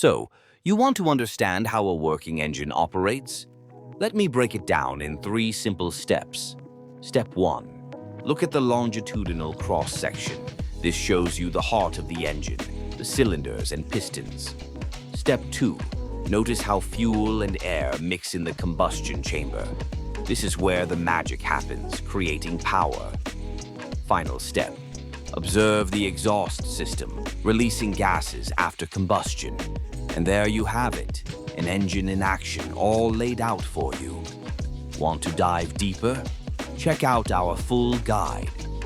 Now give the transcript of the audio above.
So, you want to understand how a working engine operates? Let me break it down in 3 simple steps. Step 1. Look at the longitudinal cross-section. This shows you the heart of the engine, the cylinders and pistons. Step 2. Notice how fuel and air mix in the combustion chamber. This is where the magic happens, creating power. Final step. Observe the exhaust system, releasing gases after combustion. And there you have it, an engine in action, all laid out for you. Want to dive deeper? Check out our full guide.